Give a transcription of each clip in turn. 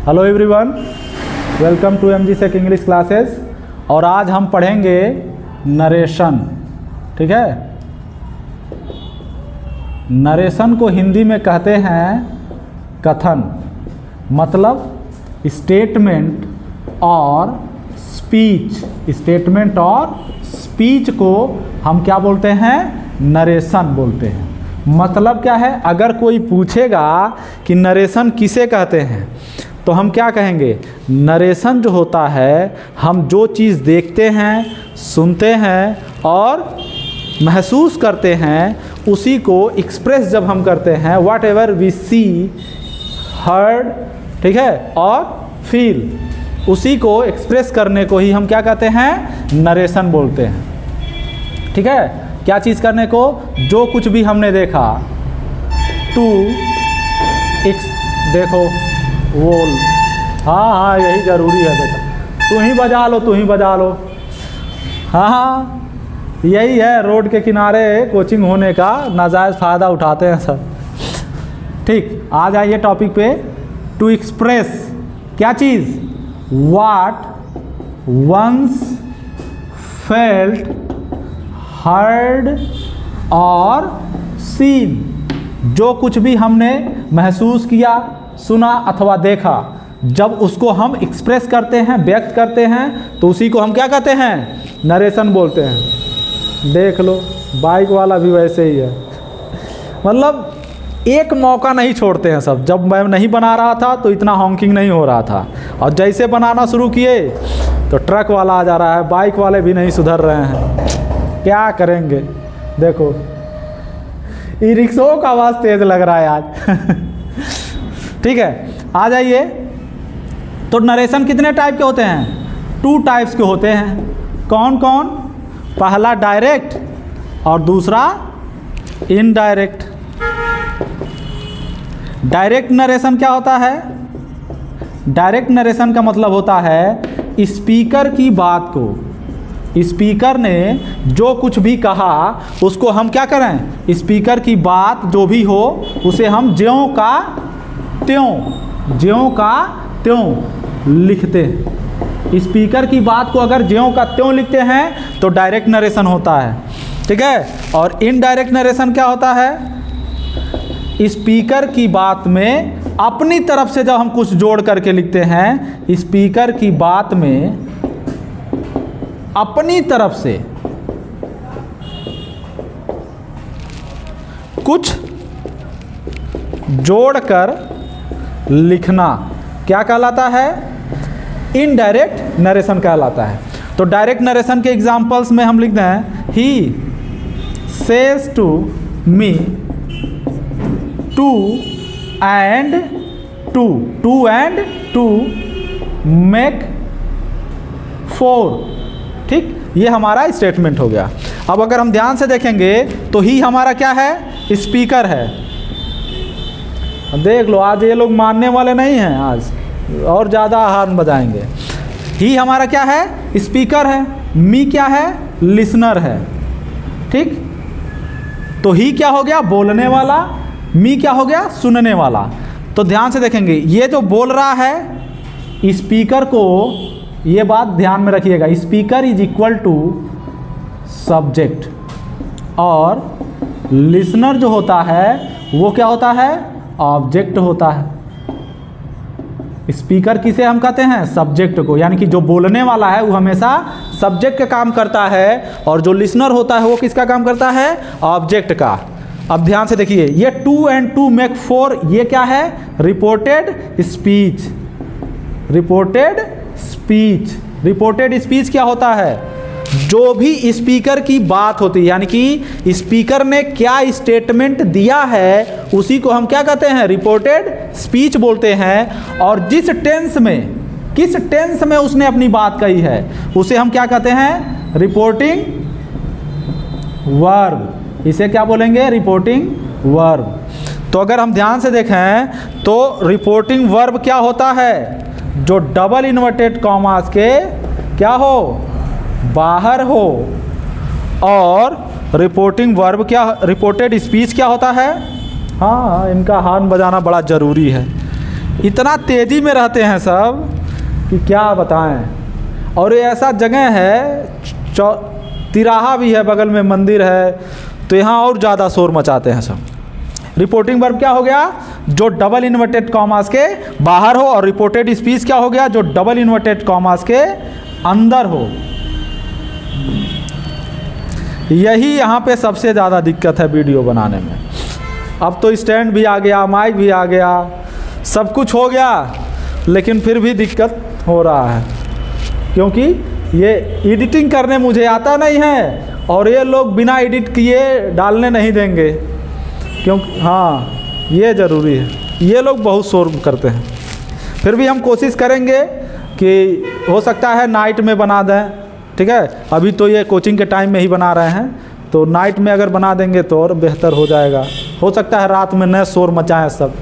Hello everyone, welcome to MG sec English classes. और आज हम पढ़ेंगे नरेशन। ठीक है, नरेशन को हिंदी में कहते हैं कथन, मतलब स्टेटमेंट और स्पीच। स्टेटमेंट और स्पीच को हम क्या बोलते हैं? नरेशन बोलते हैं। मतलब क्या है? अगर कोई पूछेगा कि नरेशन किसे कहते हैं तो हम क्या कहेंगे? नरेशन जो होता है, हम जो चीज़ देखते हैं, सुनते हैं और महसूस करते हैं, उसी को एक्सप्रेस जब हम करते हैं, whatever we see, heard, ठीक है, और फील, उसी को एक्सप्रेस करने को ही हम क्या कहते हैं? नरेशन बोलते हैं। ठीक है, क्या चीज़ करने को? जो कुछ भी हमने देखा, टू देखो वो, हाँ यही ज़रूरी है बेटा, तू ही बजा लो, तू ही बजा लो। हाँ, यही है रोड के किनारे कोचिंग होने का, नाजायज़ फ़ायदा उठाते हैं सब। ठीक, आ जाइए टॉपिक पे। टू एक्सप्रेस क्या चीज़? व्हाट वंस फेल्ट, हर्ड और सीन। जो कुछ भी हमने महसूस किया, सुना अथवा देखा, जब उसको हम एक्सप्रेस करते हैं, व्यक्त करते हैं, तो उसी को हम क्या कहते हैं? नरेशन बोलते हैं। देख लो, बाइक वाला भी वैसे ही है, मतलब एक मौका नहीं छोड़ते हैं सब। जब मैं नहीं बना रहा था तो इतना हॉन्किंग नहीं हो रहा था, और जैसे बनाना शुरू किए तो ट्रक वाला आ जा रहा है, बाइक वाले भी नहीं सुधर रहे हैं। क्या करेंगे? देखो, ई रिक्शों का आवाज़ तेज लग रहा है आज। ठीक है, आ जाइए। तो नरेशन कितने टाइप के होते हैं? 2 टाइप्स के होते हैं। कौन कौन? पहला डायरेक्ट और दूसरा इनडायरेक्ट। डायरेक्ट नरेशन क्या होता है? डायरेक्ट नरेशन का मतलब होता है स्पीकर की बात को, स्पीकर ने जो कुछ भी कहा उसको हम क्या करें? स्पीकर की बात जो भी हो उसे हम ज्यों का त्यों लिखते हैं। स्पीकर की बात को अगर ज्यों का त्यों लिखते हैं तो डायरेक्ट नरेशन होता है। ठीक है, और इनडायरेक्ट नरेशन क्या होता है? स्पीकर की बात में अपनी तरफ से जब हम कुछ जोड़ करके लिखते हैं, स्पीकर की बात में अपनी तरफ से कुछ जोड़कर लिखना क्या कहलाता है? इनडायरेक्ट नरेशन कहलाता है। तो डायरेक्ट नरेशन के एग्जांपल्स में हम लिखते हैं, he says to me two and two make 4। ठीक, ये हमारा स्टेटमेंट हो गया। अब अगर हम ध्यान से देखेंगे तो ही हमारा क्या है? स्पीकर है। देख लो, आज ये लोग मानने वाले नहीं हैं, आज और ज़्यादा हार्न बजाएंगे। ही हमारा क्या है? स्पीकर है। मी क्या है? लिसनर है। ठीक, तो ही क्या हो गया? बोलने वाला। मी क्या हो गया? सुनने वाला। तो ध्यान से देखेंगे, ये जो बोल रहा है स्पीकर को, ये बात ध्यान में रखिएगा, speaker is equal to subject, और लिसनर जो होता है वो क्या होता है? ऑब्जेक्ट होता है। स्पीकर किसे हम कहते हैं? सब्जेक्ट को, यानी कि जो बोलने वाला है वो हमेशा सब्जेक्ट का काम करता है, और जो लिसनर होता है वो किसका काम करता है? ऑब्जेक्ट का। अब ध्यान से देखिए, ये 2 and 2 make 4, ये क्या है? Reported speech. Reported speech. Reported speech क्या होता है? जो भी स्पीकर की बात होती है, यानी कि स्पीकर ने क्या स्टेटमेंट दिया है, उसी को हम क्या कहते हैं? रिपोर्टेड स्पीच बोलते हैं। और जिस टेंस में, किस टेंस में उसने अपनी बात कही है, उसे हम क्या कहते हैं? Reporting verb. इसे क्या बोलेंगे? Reporting verb. तो अगर हम ध्यान से देखें तो रिपोर्टिंग वर्ब क्या होता है? जो डबल इन्वर्टेड कॉमास के क्या हो? बाहर हो। और रिपोर्टिंग वर्ब क्या? रिपोर्टेड स्पीच क्या होता है? हाँ, इनका हार्न बजाना बड़ा ज़रूरी है। इतना तेज़ी में रहते हैं सब कि क्या बताएं। और ये ऐसा जगह है, तिराहा भी है, बगल में मंदिर है, तो यहाँ और ज़्यादा शोर मचाते हैं सब। रिपोर्टिंग वर्ब क्या हो गया? जो डबल इन्वर्टेड कॉमास के बाहर हो, और रिपोर्टेड स्पीच क्या हो गया? जो डबल इन्वर्टेड कॉमास के अंदर हो। यही यहाँ पे सबसे ज़्यादा दिक्कत है वीडियो बनाने में। अब तो स्टैंड भी आ गया, माइक भी आ गया, सब कुछ हो गया, लेकिन फिर भी दिक्कत हो रहा है, क्योंकि ये एडिटिंग करने मुझे आता नहीं है, और ये लोग बिना एडिट किए डालने नहीं देंगे, क्योंकि हाँ ये ज़रूरी है। ये लोग बहुत शोर करते हैं। फिर भी हम कोशिश करेंगे कि हो सकता है नाइट में बना दें, ठीक है। अभी तो ये कोचिंग के टाइम में ही बना रहे हैं, तो नाइट में अगर बना देंगे तो और बेहतर हो जाएगा। हो सकता है रात में न शोर मचाएं सब,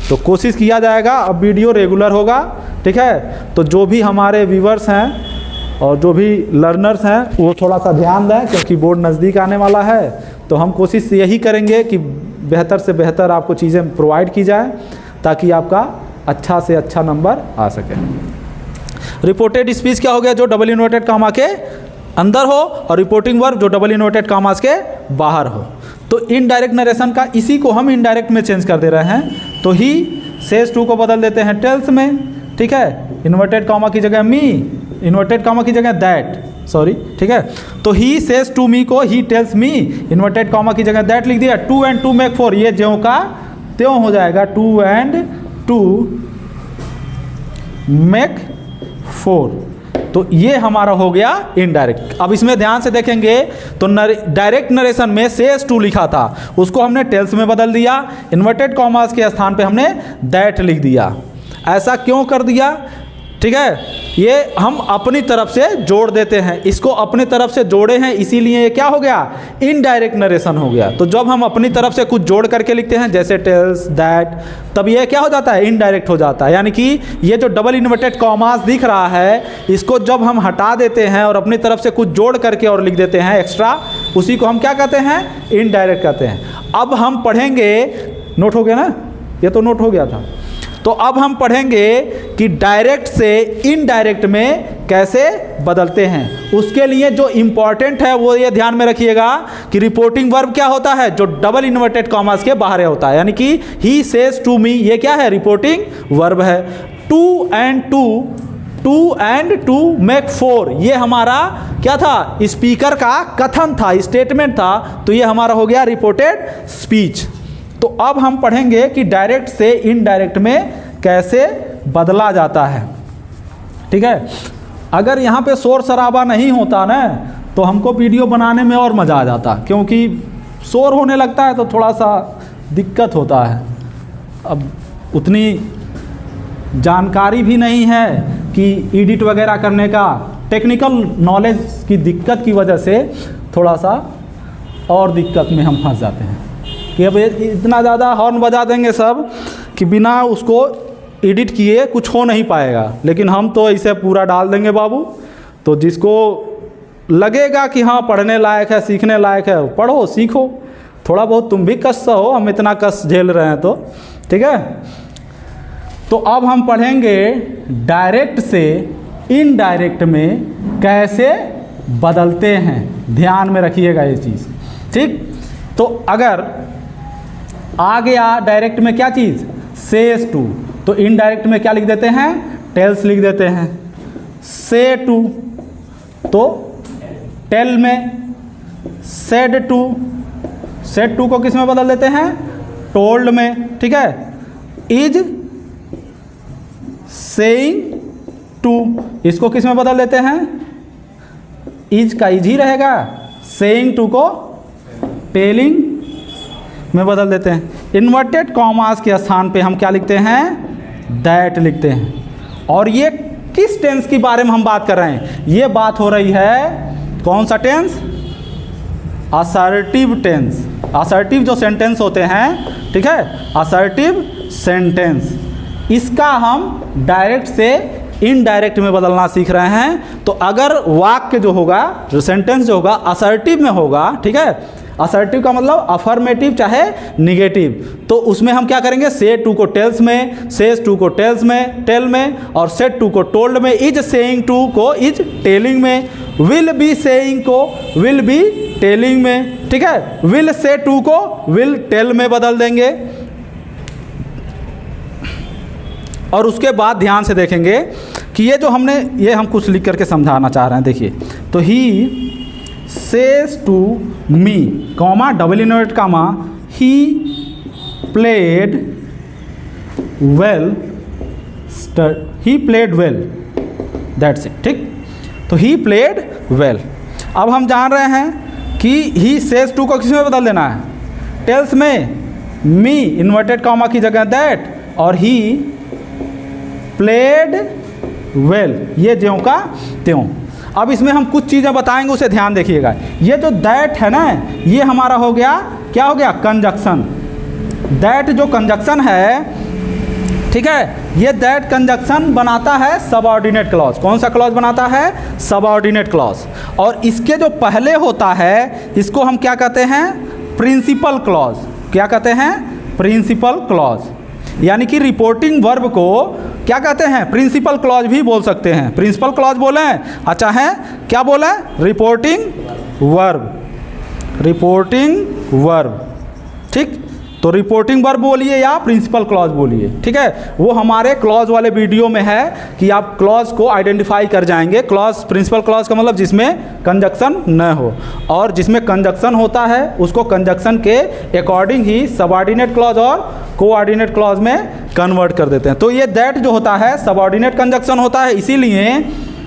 तो कोशिश किया जाएगा। अब वीडियो रेगुलर होगा, ठीक है। तो जो भी हमारे व्यूवर्स हैं और जो भी लर्नर्स हैं वो थोड़ा सा ध्यान दें, क्योंकि बोर्ड नज़दीक आने वाला है। तो हम कोशिश यही करेंगे कि बेहतर से बेहतर आपको चीज़ें प्रोवाइड की जाए, ताकि आपका अच्छा से अच्छा नंबर आ सके। रिपोर्टेड स्पीच क्या हो गया? जो डबल इन्वर्टेड कामा के अंदर हो, और रिपोर्टिंग वर्ब जो डबल इन्वर्टेड कामास के बाहर हो। तो इनडायरेक्ट नरेशन का इसी को हम इनडायरेक्ट में चेंज कर दे रहे हैं। तो ही सेज टू को बदल देते हैं टेल्स में, ठीक है। इन्वर्टेड कामा की जगह मी, इन्वर्टेड कामा की जगह दैट, सॉरी, ठीक है। तो ही सेज टू मी को ही टेल्स मी, इन्वर्टेड कामा की जगह दैट लिख दिया। 2 and 2 make 4, ये ज्यों का त्यों हो जाएगा। 2 and 2 make 4। तो ये हमारा हो गया इनडायरेक्ट। अब इसमें ध्यान से देखेंगे तो डायरेक्ट नरेशन में सेज टू लिखा था, उसको हमने टेल्स में बदल दिया। इन्वर्टेड कॉमास के स्थान पे हमने दैट लिख दिया। ऐसा क्यों कर दिया? ठीक है, ये हम अपनी तरफ से जोड़ देते हैं, इसको अपनी तरफ से जोड़े हैं, इसीलिए ये क्या हो गया? इनडायरेक्ट नरेशन हो गया। तो जब हम अपनी तरफ से कुछ जोड़ करके लिखते हैं, जैसे टेल्स, दैट, तब ये क्या हो जाता है? इनडायरेक्ट हो जाता है। यानी कि ये जो डबल इन्वर्टेड कॉमास दिख रहा है, इसको जब हम हटा देते हैं और अपनी तरफ से कुछ जोड़ करके और लिख देते हैं एक्स्ट्रा, उसी को हम क्या कहते हैं? इनडायरेक्ट कहते हैं। अब हम पढ़ेंगे, नोट हो गया ना? ये तो नोट हो गया था। तो अब हम पढ़ेंगे कि डायरेक्ट से इनडायरेक्ट में कैसे बदलते हैं। उसके लिए जो इंपॉर्टेंट है वो ये ध्यान में रखिएगा कि रिपोर्टिंग वर्ब क्या होता है? जो डबल इन्वर्टेड कॉमास के बाहर होता है। यानी कि ही सेज टू मी, ये क्या है? रिपोर्टिंग वर्ब है। 2 and 2 make 4, ये हमारा क्या था? स्पीकर का कथन था, स्टेटमेंट था। तो ये हमारा हो गया रिपोर्टेड स्पीच। तो अब हम पढ़ेंगे कि डायरेक्ट से इनडायरेक्ट में कैसे बदला जाता है, ठीक है। अगर यहाँ पे शोर शराबा नहीं होता ना, तो हमको वीडियो बनाने में और मज़ा आ जाता, क्योंकि शोर होने लगता है तो थोड़ा सा दिक्कत होता है। अब उतनी जानकारी भी नहीं है कि एडिट वगैरह करने का, टेक्निकल नॉलेज की दिक्कत की वजह से थोड़ा सा और दिक्कत में हम फंस जाते हैं कि अब इतना ज़्यादा हॉर्न बजा देंगे सब कि बिना उसको एडिट किए कुछ हो नहीं पाएगा। लेकिन हम तो ऐसे पूरा डाल देंगे बाबू, तो जिसको लगेगा कि हाँ पढ़ने लायक है, सीखने लायक है, पढ़ो, सीखो। थोड़ा बहुत तुम भी कष्ट सहो, हम इतना कष्ट झेल रहे हैं तो, ठीक है। तो अब हम पढ़ेंगे डायरेक्ट से इनडायरेक्ट में कैसे बदलते हैं। ध्यान में रखिएगा ये चीज़, ठीक। तो अगर आ गया डायरेक्ट में क्या चीज़? सेज टू, तो इनडायरेक्ट में क्या लिख देते हैं? टेल्स लिख देते हैं। से टू, तो टेल में। सेड टू, सेड टू को किस में बदल देते हैं? टोल्ड में, ठीक है। इज सेइंग टू, इसको किस में बदल देते हैं? इज का इज ही रहेगा, सेइंग टू को टेलिंग में बदल देते हैं। इन्वर्टेड कॉमास के स्थान पे हम क्या लिखते हैं? दैट लिखते हैं। और ये किस टेंस के बारे में हम बात कर रहे हैं? ये बात हो रही है कौन सा टेंस? Assertive tense. असर्टिव जो सेंटेंस होते हैं, ठीक है, असर्टिव सेंटेंस, इसका हम डायरेक्ट से इनडायरेक्ट में बदलना सीख रहे हैं। तो अगर वाक्य जो होगा, जो सेंटेंस जो होगा असर्टिव में होगा, ठीक है, असर्टिव का मतलब अफर्मेटिव चाहे निगेटिव। तो उसमें हम क्या करेंगे, से टू को टेल्स में, सेज टू को टेल्स में, टेल में, और सेड टू को टोल्ड में, इज सेइंग टू को इज टेलिंग में, विल बी सेइंग को विल बी टेलिंग में, ठीक है। विल से टू को विल टेल में बदल देंगे। और उसके बाद ध्यान से देखेंगे कि ये जो हमने, ये हम कुछ लिख करके समझाना चाह रहे हैं। देखिए, तो he says to me comma double invert comma he played well, he played well, that's it, ठीक। तो ही प्लेड वेल। अब हम जान रहे हैं कि ही सेज टू को किस में बदल देना है, टेल्स में, मी इन्वर्टेड कॉमा की जगह दैट, और ही प्लेड वेल, ये ज्यों का त्यों। अब इसमें हम कुछ चीज़ें बताएंगे, उसे ध्यान देखिएगा। ये जो दैट है ना, ये हमारा हो गया, क्या हो गया, कंजक्शन। दैट जो कंजक्शन है, ठीक है, ये दैट कंजक्शन बनाता है सबऑर्डिनेट क्लॉज। कौन सा क्लॉज बनाता है, सबऑर्डिनेट क्लॉज। और इसके जो पहले होता है, इसको हम क्या कहते हैं, प्रिंसिपल क्लॉज। क्या कहते हैं, प्रिंसिपल क्लॉज। यानी कि रिपोर्टिंग वर्ब को क्या कहते हैं, प्रिंसिपल क्लॉज भी बोल सकते हैं। प्रिंसिपल क्लॉज बोलें, अच्छा है, क्या बोलें, रिपोर्टिंग वर्ब, रिपोर्टिंग वर्ब, ठीक। तो रिपोर्टिंग वर्ब बोलिए या प्रिंसिपल क्लॉज बोलिए, ठीक है। वो हमारे क्लॉज वाले वीडियो में है कि आप क्लॉज को आइडेंटिफाई कर जाएंगे। क्लॉज, प्रिंसिपल क्लॉज का मतलब जिसमें कंजक्शन न हो, और जिसमें कंजक्शन होता है उसको कंजक्शन के अकॉर्डिंग ही सबऑर्डिनेट क्लॉज और कोऑर्डिनेट क्लॉज में कन्वर्ट कर देते हैं। तो ये दैट जो होता है सबऑर्डिनेट कंजक्शन होता है, इसीलिए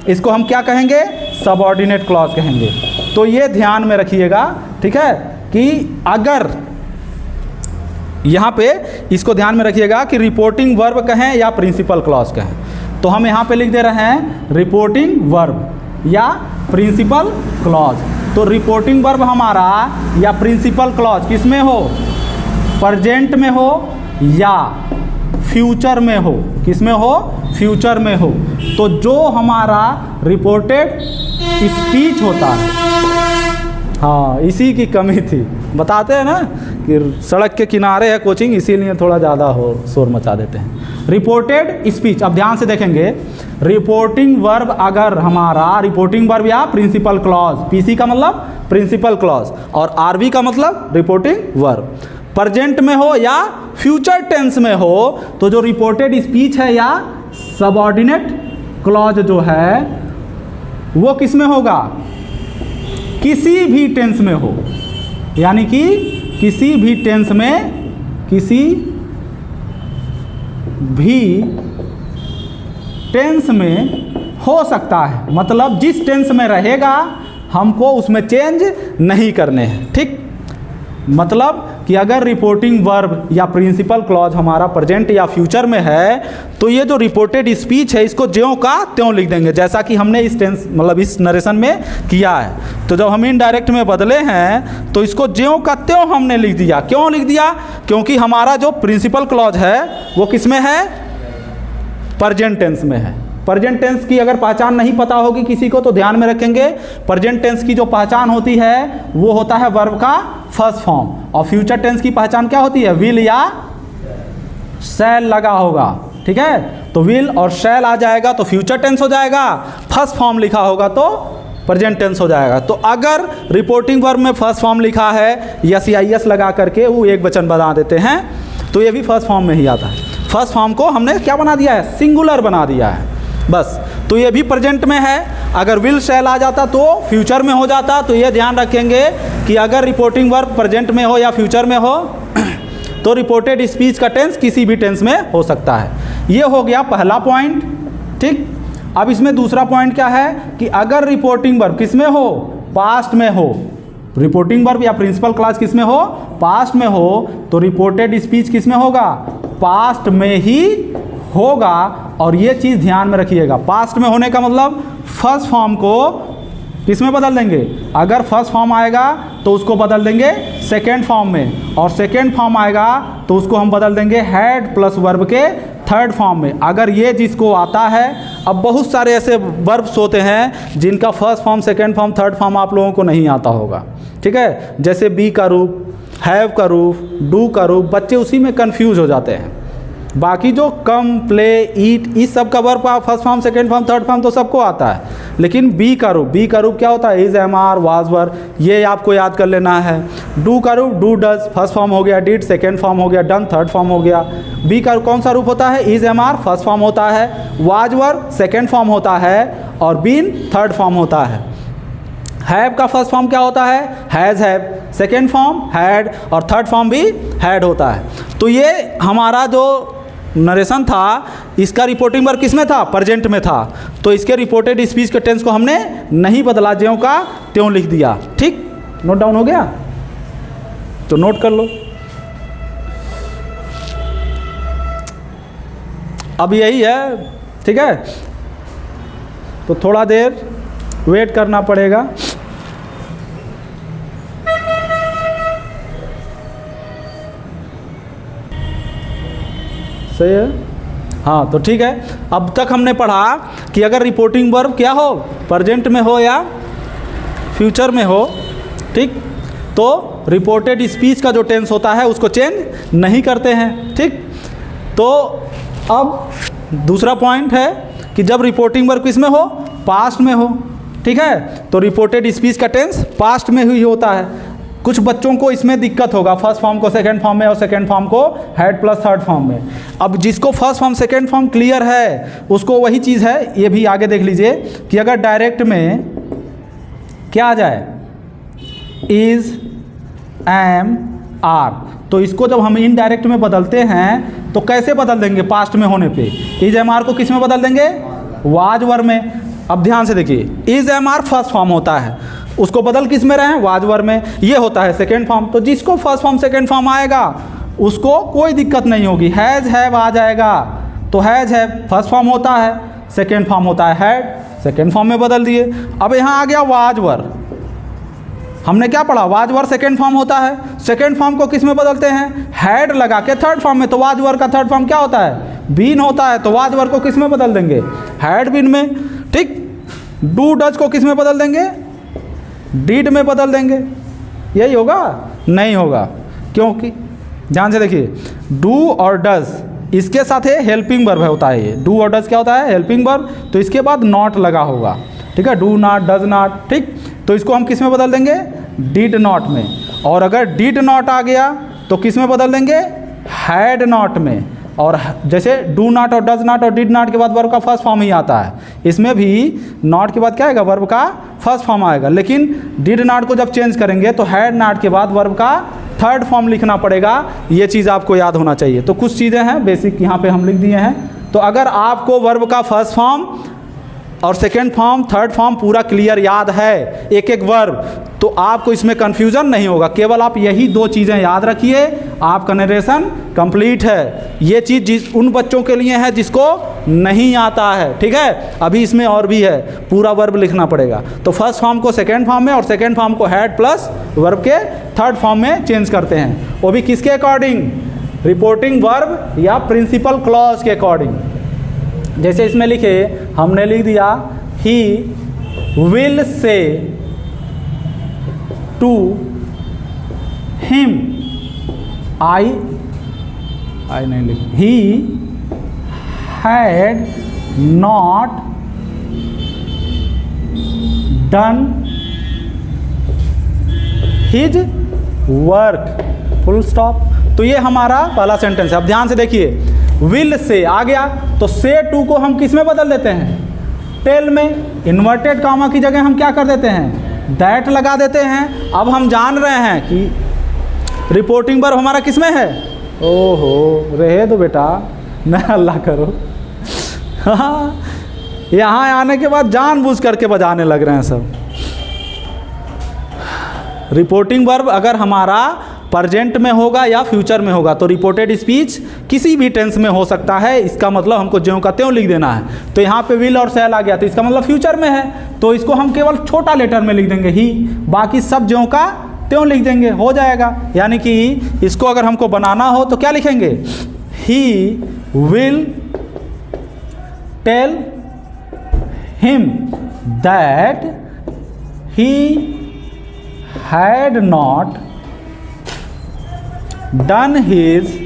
इसको हम क्या कहेंगे, सबऑर्डिनेट क्लॉज कहेंगे। तो ये ध्यान में रखिएगा, ठीक है, कि अगर यहाँ पे इसको ध्यान में रखिएगा कि रिपोर्टिंग वर्ब कहें या प्रिंसिपल क्लॉज कहें। तो हम यहाँ पे लिख दे रहे हैं रिपोर्टिंग वर्ब या प्रिंसिपल क्लॉज। तो रिपोर्टिंग वर्ब हमारा या प्रिंसिपल क्लॉज किस में हो, प्रेजेंट में हो या फ्यूचर में हो, किस में हो, फ्यूचर में हो। तो जो हमारा रिपोर्टेड स्पीच होता है, हाँ इसी की कमी थी, बताते हैं ना कि सड़क के किनारे है कोचिंग, इसीलिए थोड़ा ज़्यादा हो शोर मचा देते हैं। रिपोर्टेड स्पीच, अब ध्यान से देखेंगे, रिपोर्टिंग वर्ब अगर हमारा रिपोर्टिंग वर्ब या प्रिंसिपल क्लॉज, पीसी का मतलब प्रिंसिपल क्लॉज और आरवी का मतलब रिपोर्टिंग वर्ब, प्रेजेंट में हो या फ्यूचर टेंस में हो, तो जो रिपोर्टेड स्पीच है या सबऑर्डिनेट क्लॉज जो है वो किस में होगा, किसी भी टेंस में हो। यानी कि किसी भी टेंस में, किसी भी टेंस में हो सकता है, मतलब जिस टेंस में रहेगा हमको उसमें चेंज नहीं करने हैं, ठीक। मतलब कि अगर रिपोर्टिंग वर्ब या प्रिंसिपल क्लॉज हमारा प्रेजेंट या फ्यूचर में है, तो ये जो रिपोर्टेड स्पीच है इसको ज्यों का त्यों लिख देंगे, जैसा कि हमने इस टेंस मतलब इस नरेशन में किया है। तो जब हम इनडायरेक्ट में बदले हैं तो इसको ज्यों का त्यों हमने लिख दिया। क्यों लिख दिया, क्योंकि हमारा जो प्रिंसिपल क्लॉज है वो किस में है, प्रेजेंट टेंस में है। प्रेजेंट टेंस की अगर पहचान नहीं पता होगी किसी को तो ध्यान में रखेंगे, प्रेजेंट टेंस की जो पहचान होती है वो होता है वर्ब का फर्स्ट फॉर्म, और फ्यूचर टेंस की पहचान क्या होती है, विल या शैल लगा होगा, ठीक है। तो विल और शैल आ जाएगा तो फ्यूचर टेंस हो जाएगा, फर्स्ट फॉर्म लिखा होगा तो प्रेजेंट टेंस हो जाएगा। तो अगर रिपोर्टिंग वर्ब में फर्स्ट फॉर्म लिखा है यस या यस लगा करके वो एक वचन बना देते हैं, तो ये भी फर्स्ट फॉर्म में ही आता है। फर्स्ट फॉर्म को हमने क्या बना दिया है, सिंगुलर बना दिया है बस। तो ये भी प्रेजेंट में है, अगर विल शैल आ जाता तो फ्यूचर में हो जाता। तो ये ध्यान रखेंगे कि अगर रिपोर्टिंग वर्ब प्रेजेंट में हो या फ्यूचर में हो तो रिपोर्टेड स्पीच का टेंस किसी भी टेंस में हो सकता है। ये हो गया पहला पॉइंट, ठीक। अब इसमें दूसरा पॉइंट क्या है कि अगर रिपोर्टिंग वर्ब किस में हो, पास्ट में हो, रिपोर्टिंग वर्ब या प्रिंसिपल क्लॉज किस में हो, पास्ट में हो, तो रिपोर्टेड स्पीच किस में होगा, पास्ट में ही होगा। और ये चीज़ ध्यान में रखिएगा, पास्ट में होने का मतलब फर्स्ट फॉर्म को किस में बदल देंगे, अगर फर्स्ट फॉर्म आएगा तो उसको बदल देंगे सेकेंड फॉर्म में, और सेकेंड फॉर्म आएगा तो उसको हम बदल देंगे हैड प्लस वर्ब के थर्ड फॉर्म में। अगर ये जिसको आता है, अब बहुत सारे ऐसे वर्ब्स होते हैं जिनका first form, second form, third form आप लोगों को नहीं आता होगा, ठीक है, जैसे बी का रूप, हैव का रूप, डू का रूप, बच्चे उसी में कंफ्यूज हो जाते हैं। बाकी जो कम, प्ले, ईट, इस सब का verb first form, second form, third form तो सबको आता है, लेकिन बी का रूप क्या होता है? इज, एम, आर, वाज, वर, ये आपको याद कर लेना है। डू का रूप डू, डज, फर्स्ट फॉर्म हो गया, डिड सेकेंड फॉर्म हो गया, डन थर्ड फॉर्म हो गया। बी का कौन सा रूप होता है? Is, am, are first form होता है, वाज, वर सेकेंड फॉर्म होता है और बीन थर्ड फॉर्म होता है। हैव का फर्स्ट फॉर्म क्या होता है? Has, have, second form had और थर्ड फॉर्म भी हैड होता है। तो ये हमारा जो नरेशन था इसका रिपोर्टिंग वर्ब किस में था? प्रेजेंट में था। तो इसके रिपोर्टेड स्पीच के टेंस को हमने नहीं बदला, ज्यों का त्यों लिख दिया। ठीक, नोट डाउन हो गया? तो नोट कर लो। अब यही है, ठीक है, तो थोड़ा देर वेट करना पड़ेगा। सही है? हाँ, तो ठीक है। अब तक हमने पढ़ा कि अगर रिपोर्टिंग वर्ब क्या हो, प्रेजेंट में हो या फ्यूचर में हो, ठीक, तो रिपोर्टेड स्पीच का जो टेंस होता है उसको चेंज नहीं करते हैं। ठीक, तो अब दूसरा पॉइंट है कि जब रिपोर्टिंग वर्ब किस में हो? पास्ट में हो। ठीक है, तो रिपोर्टेड स्पीच का टेंस पास्ट में ही होता है। कुछ बच्चों को इसमें दिक्कत होगा, फर्स्ट फॉर्म को सेकंड फॉर्म में और सेकंड फॉर्म को हैड प्लस थर्ड फॉर्म में। अब जिसको first form second form clear है उसको वही चीज़ है, ये भी आगे देख लीजिए कि अगर डायरेक्ट में क्या आ जाए? इज, एम, आर, तो इसको जब हम इनडायरेक्ट में बदलते हैं तो कैसे बदल देंगे? पास्ट में होने पे इज, एम, आर को किस में बदल देंगे? वाज, वर में। अब ध्यान से देखिए, is, am, are first form होता है, उसको बदल किस में रहे हैं? वाज, वर में। ये होता है सेकेंड फॉर्म। तो जिसको फर्स्ट फॉर्म सेकेंड फॉर्म आएगा उसको कोई दिक्कत नहीं होगी, हैज़, हैव आ जाएगा। तो हैज़, हैव फर्स्ट फॉर्म होता है, सेकेंड फॉर्म होता है हैड, सेकेंड फॉर्म में बदल दिए। अब यहाँ आ गया वाज, वर। हमने क्या पढ़ा? वाज, वर सेकेंड फॉर्म होता है, सेकेंड फॉर्म को किस में बदलते हैं? हैड लगा के थर्ड फॉर्म में। तो वाज, वर का थर्ड फॉर्म क्या होता है? बीन होता है। तो वाज, वर को किस में बदल देंगे? हैड, बीन में। ठीक, डू, डज को किस में बदल देंगे? डीड में बदल देंगे। यही होगा? नहीं होगा, क्योंकि ध्यान से देखिए, डू और डज इसके साथ है हेल्पिंग वर्ब होता है। ये डू और डज क्या होता है? Helping verb. तो इसके बाद नॉट लगा होगा, ठीक है, डू नॉट, डज नॉट। ठीक, तो इसको हम किस में बदल देंगे? डिड नॉट में। और अगर डिड नॉट आ गया तो किस में बदल देंगे? हैड नॉट में। और जैसे डू नॉट और डज नॉट और डिड नॉट के बाद वर्ब का फर्स्ट फॉर्म ही आता है, इसमें भी नॉट के बाद क्या आएगा? वर्ब का फर्स्ट फॉर्म आएगा। लेकिन डिड नॉट को जब चेंज करेंगे तो हैड नॉट के बाद वर्ब का थर्ड फॉर्म लिखना पड़ेगा। ये चीज़ आपको याद होना चाहिए। तो कुछ चीज़ें हैं बेसिक यहाँ पे हम लिख दिए हैं। तो अगर आपको वर्ब का फर्स्ट फॉर्म और सेकेंड फॉर्म, थर्ड फॉर्म पूरा क्लियर याद है, एक एक वर्ब, तो आपको इसमें कन्फ्यूज़न नहीं होगा। केवल आप यही दो चीज़ें याद रखिए, आपका नरेशन कंप्लीट है। ये चीज़ उन बच्चों के लिए है जिसको नहीं आता है, ठीक है। अभी इसमें और भी है, पूरा वर्ब लिखना पड़ेगा। तो फर्स्ट फॉर्म को सेकेंड फॉर्म में और सेकेंड फॉर्म को हैड प्लस वर्ब के थर्ड फॉर्म में चेंज करते हैं, वो भी किसके अकॉर्डिंग? रिपोर्टिंग वर्ब या प्रिंसिपल क्लॉज के अकॉर्डिंग। जैसे इसमें लिखे, हमने लिख दिया he will say to him, I नहीं लिख, he had not done his work, full stop. तो ये हमारा पहला सेंटेंस है। अब ध्यान से देखिए, विल से आ गया तो से टू को हम किस में बदल देते हैं? टेल में। इन्वर्टेड कामा की जगह हम क्या कर देते हैं? दैट लगा देते हैं। अब हम जान रहे हैं कि रिपोर्टिंग वर्ब हमारा किस में है? ओहो, रहे दो बेटा, मैं अल्लाह करो। हाँ, यहाँ आने के बाद जानबूझ करके बजाने लग रहे हैं सब। रिपोर्टिंग वर्ब अगर हमारा प्रेजेंट में होगा या फ्यूचर में होगा तो रिपोर्टेड स्पीच किसी भी टेंस में हो सकता है। इसका मतलब हमको ज्यों का त्यों लिख देना है। तो यहाँ पे विल और शैल आ गया तो इसका मतलब फ्यूचर में है, तो इसको हम केवल छोटा लेटर में लिख देंगे ही, बाकी सब ज्यों का त्यों लिख देंगे, हो जाएगा। यानी कि इसको अगर हमको बनाना हो तो क्या लिखेंगे? He will tell him that he had not done his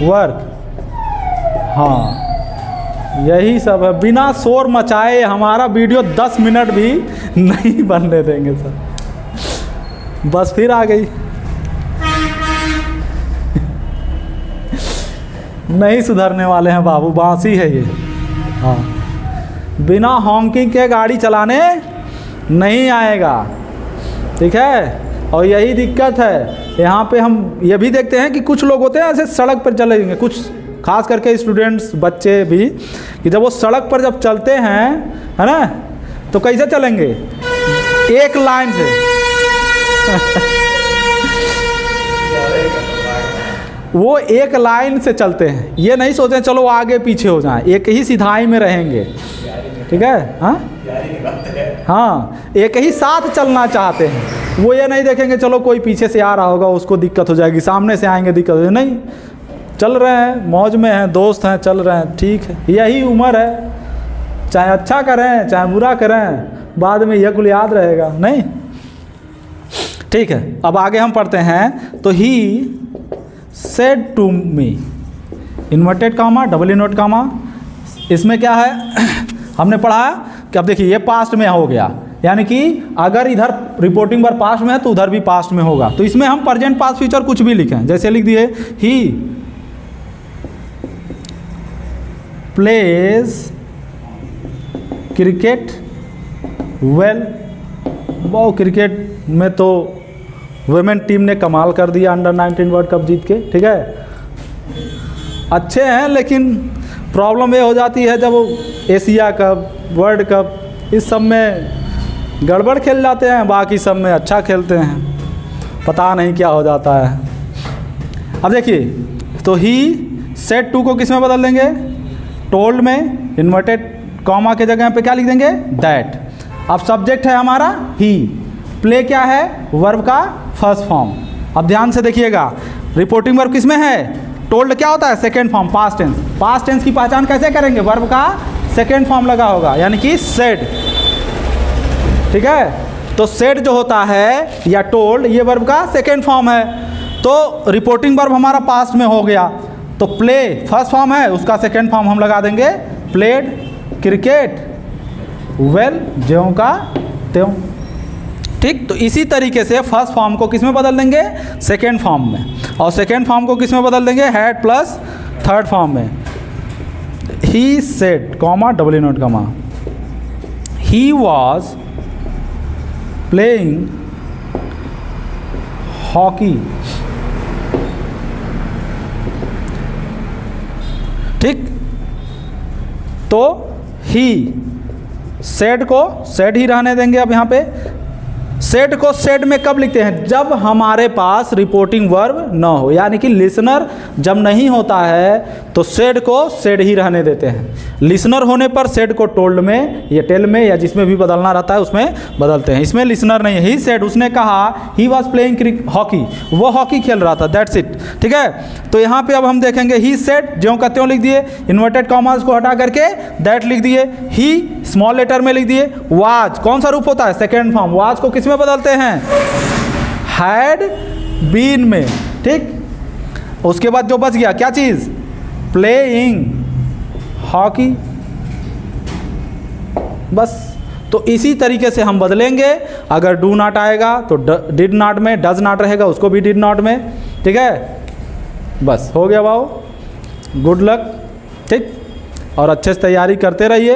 work. हाँ, यही सब है। बिना शोर मचाए हमारा वीडियो 10 मिनट भी नहीं बनने देंगे सर। बस फिर आ गई। नहीं सुधरने वाले हैं बाबू, बांसी है ये। हाँ, बिना हॉन्किंग के गाड़ी चलाने नहीं आएगा, ठीक है। और यही दिक्कत है यहाँ पे। हम ये भी देखते हैं कि कुछ लोग होते हैं ऐसे सड़क पर चलेंगे, कुछ खास करके स्टूडेंट्स बच्चे भी, कि जब वो सड़क पर जब चलते हैं, है ना, तो कैसे चलेंगे? एक लाइन से। वो एक लाइन से चलते हैं, ये नहीं सोचते हैं चलो आगे पीछे हो जाएं, एक ही सिधाई में रहेंगे, ठीक है। हाँ हाँ, एक ही साथ चलना चाहते हैं। वो ये नहीं देखेंगे चलो कोई पीछे से आ रहा होगा उसको दिक्कत हो जाएगी, सामने से आएंगे दिक्कत हो जाएगी। नहीं, चल रहे हैं, मौज में हैं, दोस्त हैं, चल रहे हैं, ठीक है। यही उम्र है, चाहे अच्छा करें चाहे बुरा करें, बाद में यह कुल याद रहेगा नहीं, ठीक है। अब आगे हम पढ़ते हैं। तो he said to me, inverted comma, double invert comma. इसमें क्या है हमने पढ़ा कि अब देखिए ये पास्ट में हो गया, यानी कि अगर इधर रिपोर्टिंग बार पास्ट में है तो उधर भी पास्ट में होगा। तो इसमें हम प्रेजेंट पास्ट फ्यूचर कुछ भी लिखें, जैसे लिख दिए ही प्लेज क्रिकेट वेल। वो क्रिकेट में तो वुमेन टीम ने कमाल कर दिया अंडर 19 वर्ल्ड कप जीत के, ठीक है। अच्छे हैं, लेकिन प्रॉब्लम ये हो जाती है जब एशिया कप, वर्ल्ड कप, इस सब में गड़बड़ खेल जाते हैं, बाकी सब में अच्छा खेलते हैं, पता नहीं क्या हो जाता है। अब देखिए, तो ही सेड टू को किस में बदल देंगे? टोल्ड में। इन्वर्टेड कॉमा के जगह पे क्या लिख देंगे? दैट। अब सब्जेक्ट है हमारा ही, प्ले क्या है? वर्ब का फर्स्ट फॉर्म। अब ध्यान से देखिएगा, रिपोर्टिंग वर्ब किस में है? टोल्ड क्या होता है? Second form, past tense. Past tense की पहचान कैसे करेंगे? वर्ब का सेकेंड फॉर्म लगा होगा, यानी कि सेड, ठीक है। तो सेड जो होता है या टोल्ड, ये वर्ब का सेकेंड फॉर्म है। तो रिपोर्टिंग वर्ब हमारा पास्ट में हो गया, तो प्ले फर्स्ट फॉर्म है, उसका सेकेंड फॉर्म हम लगा देंगे प्लेड क्रिकेट वेल, ज्यों का त्यों, ठीक। तो इसी तरीके से फर्स्ट फॉर्म को किस में बदल देंगे? सेकेंड फॉर्म में। और सेकेंड फॉर्म को किस में बदल देंगे? हैड प्लस थर्ड फॉर्म में। He said comma double invert comma, he was playing hockey, ठीक। तो ही सेड को सेड ही रहने देंगे। अब यहाँ पे सेड को सेड में कब लिखते हैं? जब हमारे पास रिपोर्टिंग वर्ब न हो, यानी कि लिसनर जब नहीं होता है तो सेड को सेड ही रहने देते हैं। लिसनर होने पर सेड को टोल्ड में या टेल में या जिसमें भी बदलना रहता है उसमें बदलते हैं। इसमें लिसनर नहीं है। ही सेड, उसने कहा, ही वॉज प्लेइंग हॉकी, वो हॉकी खेल रहा था, दैट्स इट, ठीक है। तो यहाँ पे अब हम देखेंगे ही सेड ज्यों का त्यों लिख दिए, इन्वर्टेड कॉमास को हटा करके दैट लिख दिए, ही स्मॉल लेटर में लिख दिए, वाज कौन सा रूप होता है? Second form. वाज को किस में बदलते हैं? हैड बीन में, ठीक। उसके बाद जो बच गया क्या चीज? प्लेइंग हॉकी, बस। तो इसी तरीके से हम बदलेंगे। अगर डू नॉट आएगा तो डिड नॉट में, डज नॉट रहेगा उसको भी डिड नॉट में, ठीक है। बस हो गया बाबू, गुड लक, ठीक। और अच्छे से तैयारी करते रहिए।